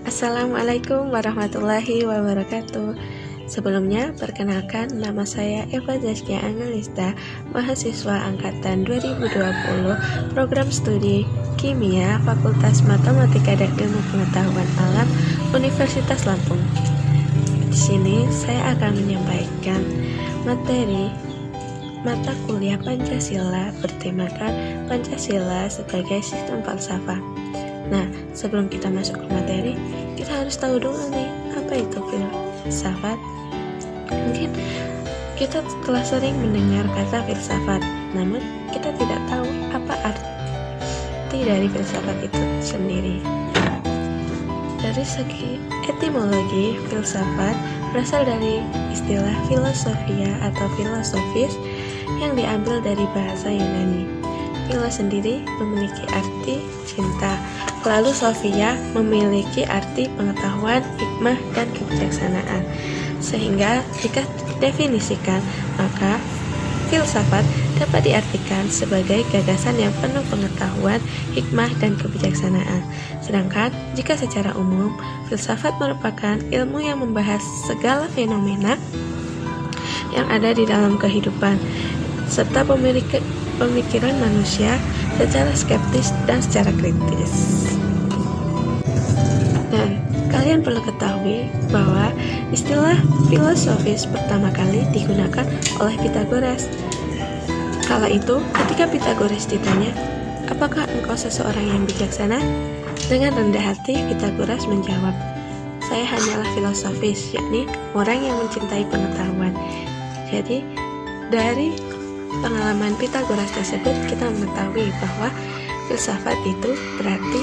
Assalamualaikum warahmatullahi wabarakatuh. Sebelumnya, perkenalkan nama saya Eva Zaskia Angelista, mahasiswa angkatan 2020, program studi Kimia, Fakultas Matematika dan Ilmu Pengetahuan Alam, Universitas Lampung. Di sini saya akan menyampaikan materi mata kuliah Pancasila bertemakan Pancasila sebagai sistem falsafah. Nah, sebelum kita masuk ke materi, kita harus tahu dulu nih, apa itu filsafat? Mungkin kita telah sering mendengar kata filsafat, namun kita tidak tahu apa arti dari filsafat itu sendiri. Dari segi etimologi, filsafat berasal dari istilah filosofia atau filosofis yang diambil dari bahasa Yunani. Philo sendiri memiliki arti cinta, lalu Sophia memiliki arti pengetahuan, hikmah, dan kebijaksanaan. Sehingga jika didefinisikan, maka filsafat dapat diartikan sebagai gagasan yang penuh pengetahuan, hikmah, dan kebijaksanaan. Sedangkan jika secara umum, filsafat merupakan ilmu yang membahas segala fenomena yang ada di dalam kehidupan, serta pemikiran manusia secara skeptis dan secara kritis. Dan kalian perlu ketahui bahwa istilah filosofis pertama kali digunakan oleh Pythagoras. Kala itu, ketika Pythagoras ditanya, "Apakah engkau seseorang yang bijaksana?" Dengan rendah hati, Pythagoras menjawab, "Saya hanyalah filosofis, yakni orang yang mencintai pengetahuan." Jadi, dari pengalaman Pythagoras tersebut kita mengetahui bahwa filsafat itu berarti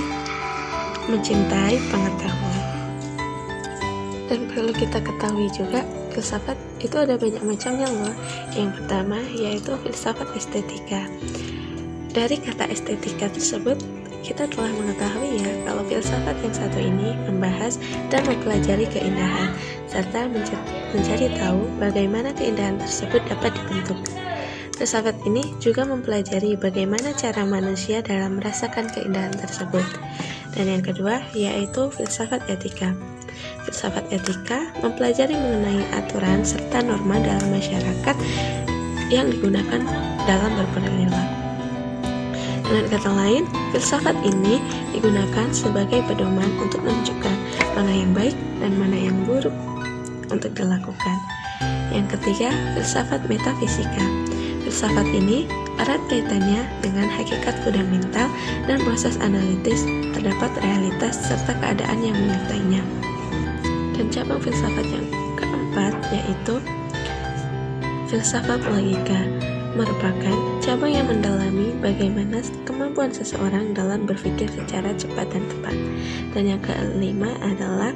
mencintai pengetahuan. Dan perlu kita ketahui juga, filsafat itu ada banyak macamnya loh. Yang pertama yaitu filsafat estetika. Dari kata estetika tersebut kita telah mengetahui ya kalau filsafat yang satu ini membahas dan mempelajari keindahan serta mencari tahu bagaimana keindahan tersebut dapat dibentuk. Filsafat ini juga mempelajari bagaimana cara manusia dalam merasakan keindahan tersebut. Dan yang kedua yaitu filsafat etika. Filsafat etika mempelajari mengenai aturan serta norma dalam masyarakat yang digunakan dalam berperilaku. Dengan kata lain, filsafat ini digunakan sebagai pedoman untuk menunjukkan mana yang baik dan mana yang buruk untuk dilakukan. Yang ketiga, filsafat metafisika. Filsafat ini erat kaitannya dengan hakikat fundamental dan proses analitis terdapat realitas serta keadaan yang menyertainya. Dan cabang filsafat yang keempat yaitu filsafat logika, merupakan cabang yang mendalami bagaimana kemampuan seseorang dalam berpikir secara cepat dan tepat. Dan yang kelima adalah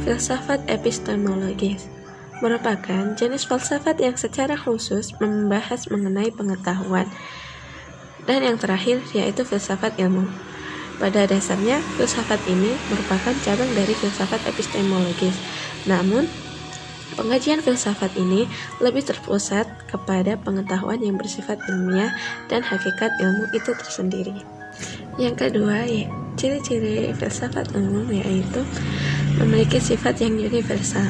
filsafat epistemologis, merupakan jenis filsafat yang secara khusus membahas mengenai pengetahuan. Dan yang terakhir yaitu filsafat ilmu. Pada dasarnya, filsafat ini merupakan cabang dari filsafat epistemologis. Namun, pengajian filsafat ini lebih terpusat kepada pengetahuan yang bersifat ilmiah dan hakikat ilmu itu tersendiri. Yang kedua, ciri-ciri filsafat umum yaitu memiliki sifat yang universal.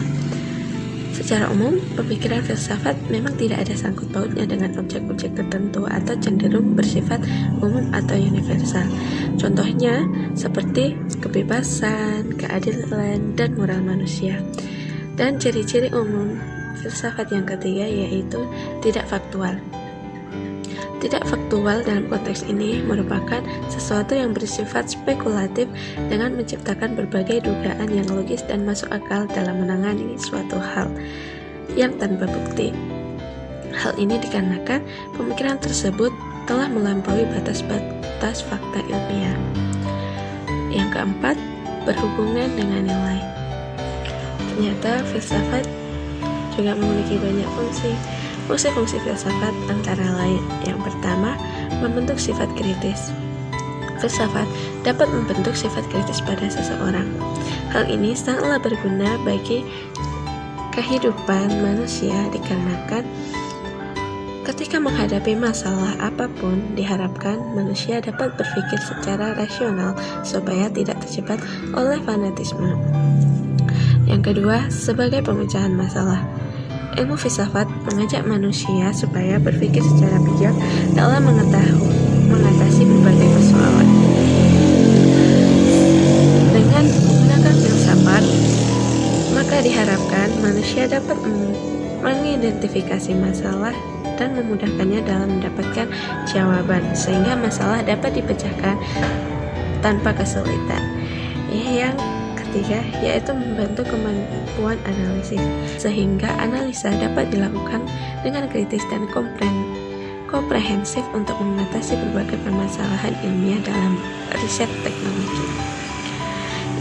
Secara umum, pemikiran filsafat memang tidak ada sangkut pautnya dengan objek-objek tertentu atau cenderung bersifat umum atau universal. Contohnya seperti kebebasan, keadilan, dan moral manusia. Dan ciri-ciri umum filsafat yang ketiga yaitu tidak faktual. Tidak faktual dalam konteks ini merupakan sesuatu yang bersifat spekulatif dengan menciptakan berbagai dugaan yang logis dan masuk akal dalam menangani suatu hal yang tanpa bukti. Hal ini dikarenakan pemikiran tersebut telah melampaui batas-batas fakta ilmiah. Yang keempat, berhubungan dengan nilai. Ternyata filsafat juga memiliki banyak fungsi. Fungsi-fungsi filsafat antara lain yang pertama, membentuk sifat kritis. Filsafat dapat membentuk sifat kritis pada seseorang. Hal ini sangatlah berguna bagi kehidupan manusia dikarenakan Ketika menghadapi masalah apapun, diharapkan manusia dapat berpikir secara rasional supaya tidak terjebak oleh fanatisme. Yang kedua, sebagai pemecahan masalah. Ilmu filsafat mengajak manusia supaya berpikir secara bijak dalam mengatasi berbagai persoalan. Dengan menggunakan filsafat, maka diharapkan manusia dapat mengidentifikasi masalah dan memudahkannya dalam mendapatkan jawaban, sehingga masalah dapat dipecahkan tanpa kesulitan. Yang ketiga, yaitu membantu kemampuan analisis, sehingga analisa dapat dilakukan dengan kritis dan komprehensif untuk mengatasi berbagai permasalahan ilmiah dalam riset teknologi.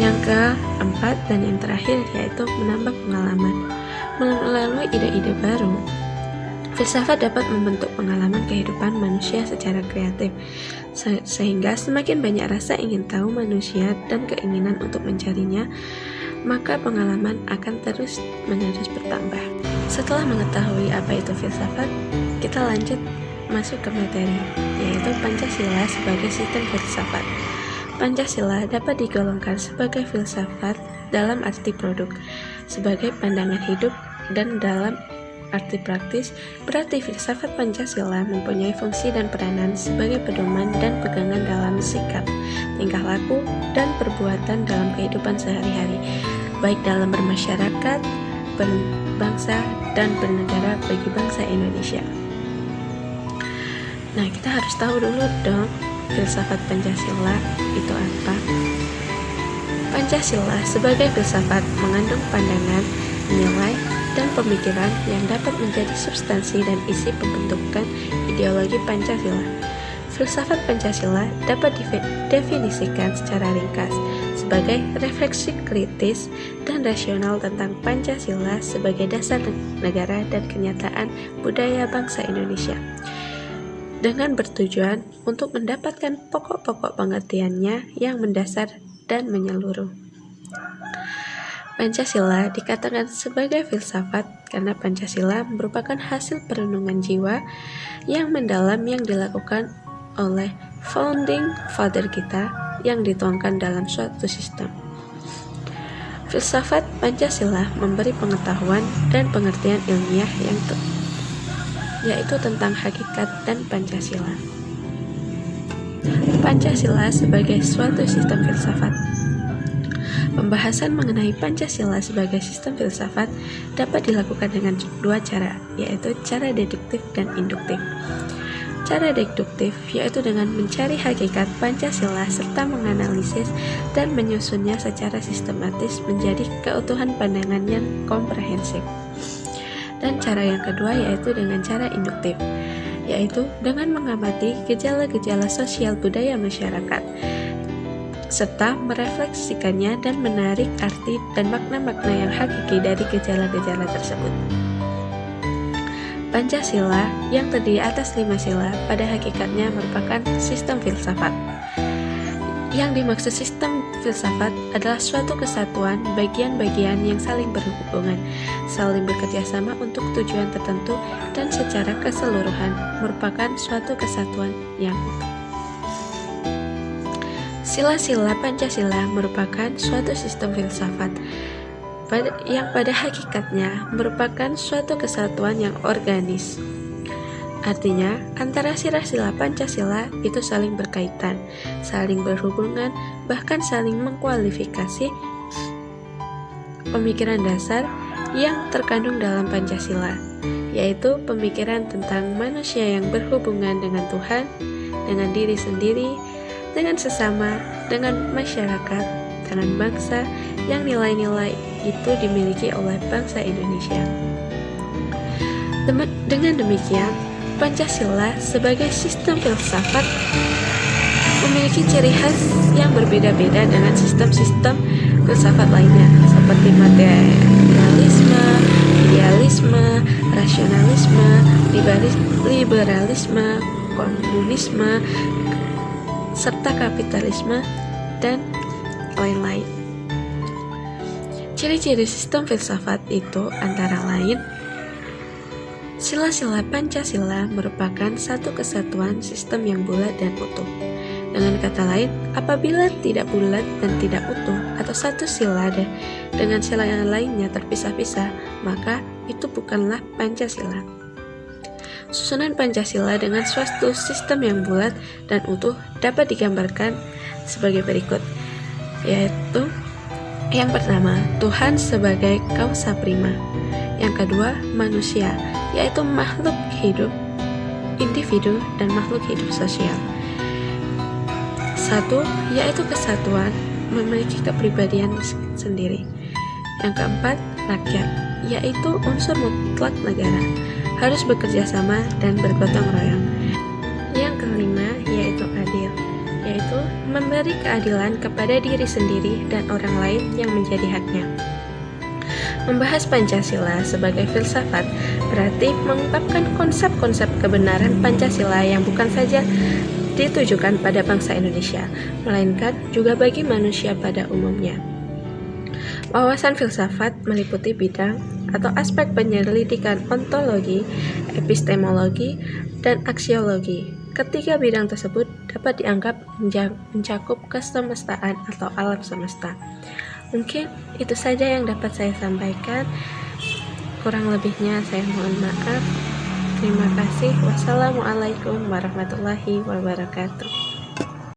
Yang keempat dan yang terakhir, yaitu menambah pengalaman. Melalui ide-ide baru, filsafat dapat membentuk pengalaman kehidupan manusia secara kreatif, sehingga semakin banyak rasa ingin tahu manusia dan keinginan untuk mencarinya, maka pengalaman akan terus-menerus bertambah. Setelah mengetahui apa itu filsafat, kita lanjut masuk ke materi, yaitu Pancasila sebagai sistem filsafat. Pancasila dapat digolongkan sebagai filsafat dalam arti produk, sebagai pandangan hidup, dan dalam arti praktis, berarti filsafat Pancasila mempunyai fungsi dan peranan sebagai pedoman dan pegangan dalam sikap, tingkah laku, dan perbuatan dalam kehidupan sehari-hari, baik dalam bermasyarakat, berbangsa, dan bernegara bagi bangsa Indonesia. Nah, kita harus tahu dulu dong, filsafat Pancasila itu apa? Pancasila sebagai filsafat mengandung pandangan, nilai, dan pemikiran yang dapat menjadi substansi dan isi pembentukan ideologi Pancasila. Filsafat Pancasila dapat didefinisikan secara ringkas sebagai refleksi kritis dan rasional tentang Pancasila sebagai dasar negara dan kenyataan budaya bangsa Indonesia, dengan bertujuan untuk mendapatkan pokok-pokok pengertiannya yang mendasar dan menyeluruh. Pancasila dikatakan sebagai filsafat karena Pancasila merupakan hasil perenungan jiwa yang mendalam yang dilakukan oleh founding father kita yang dituangkan dalam suatu sistem. Filsafat Pancasila memberi pengetahuan dan pengertian ilmiah yaitu tentang hakikat dan Pancasila. Pancasila sebagai suatu sistem filsafat. Pembahasan mengenai Pancasila sebagai sistem filsafat dapat dilakukan dengan dua cara, yaitu cara deduktif dan induktif. Cara deduktif yaitu dengan mencari hakikat Pancasila serta menganalisis dan menyusunnya secara sistematis menjadi keutuhan pandangan yang komprehensif. Dan cara yang kedua yaitu dengan cara induktif, yaitu dengan mengamati gejala-gejala sosial budaya masyarakat, serta merefleksikannya dan menarik arti dan makna-makna yang hakiki dari gejala-gejala tersebut. Pancasila yang terdiri atas 5 sila pada hakikatnya merupakan sistem filsafat. Yang dimaksud sistem filsafat adalah suatu kesatuan bagian-bagian yang saling berhubungan, saling bekerja sama untuk tujuan tertentu, dan secara keseluruhan merupakan suatu kesatuan yang utuh. Sila-sila Pancasila merupakan suatu sistem filsafat yang pada hakikatnya merupakan suatu kesatuan yang organis. Artinya, antara sila-sila Pancasila itu saling berkaitan, saling berhubungan, bahkan saling mengkualifikasi pemikiran dasar yang terkandung dalam Pancasila, yaitu pemikiran tentang manusia yang berhubungan dengan Tuhan, dengan diri sendiri, dengan sesama, dengan masyarakat, dengan bangsa, yang nilai-nilai itu dimiliki oleh bangsa Indonesia. Dengan demikian, Pancasila sebagai sistem filsafat memiliki ciri khas yang berbeda-beda dengan sistem-sistem filsafat lainnya, seperti materialisme, idealisme, rasionalisme, liberalisme, komunisme, serta kapitalisme, dan lain-lain. Ciri-ciri sistem filsafat itu antara lain Sila-sila Pancasila merupakan satu kesatuan sistem yang bulat dan utuh. Dengan kata lain, apabila tidak bulat dan tidak utuh, atau satu sila dengan sila yang lainnya terpisah-pisah, maka itu bukanlah Pancasila. Susunan Pancasila dengan suatu sistem yang bulat dan utuh dapat digambarkan sebagai berikut, yaitu yang pertama, Tuhan sebagai kausa prima. Yang kedua, manusia, yaitu makhluk hidup, individu, dan makhluk hidup sosial. Satu, yaitu kesatuan, memiliki kepribadian sendiri. Yang keempat, rakyat, yaitu unsur mutlak negara, harus bekerja sama dan bergotong royong. Yang kelima, yaitu adil, yaitu memberi keadilan kepada diri sendiri dan orang lain yang menjadi haknya. Membahas Pancasila sebagai filsafat berarti mengungkapkan konsep-konsep kebenaran Pancasila yang bukan saja ditujukan pada bangsa Indonesia, melainkan juga bagi manusia pada umumnya. Wawasan filsafat meliputi bidang atau aspek penyelidikan ontologi, epistemologi, dan aksiologi. Ketiga bidang tersebut dapat dianggap mencakup kesemestaan atau alam semesta. Mungkin itu saja yang dapat saya sampaikan. Kurang lebihnya saya mohon maaf. Terima kasih. Wassalamualaikum warahmatullahi wabarakatuh.